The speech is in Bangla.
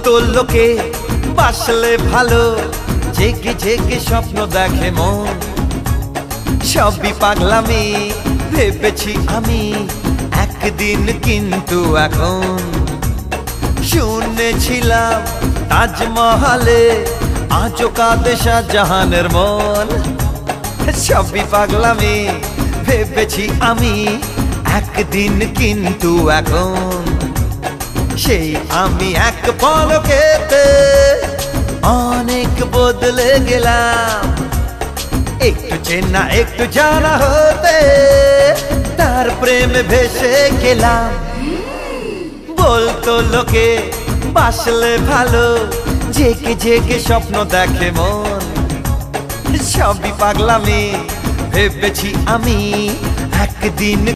বলতো লোকে বাসলে ভালো, জেগে জেগে স্বপ্ন দেখে মন। সবই পাগলামি ভেবেছি আমি একদিন, কিন্তু এখন শুনেছিলাম তাজমহলে আজও কাঁদে শাহজাহানের মন। সবই পাগলামি ভেবেছি আমি একদিন, কিন্তু এখন সেই আমি এক পলকেতে অনেক বদলে গেলাম। একটু চেনা একটু জানা হতে তার প্রেমে ভেসে গেলাম। বলতো লোকে বাসলে ভালো, জেগে জেগে স্বপ্ন দেখে মন। সবই পাগলামি ভেবেছি আমি একদিন,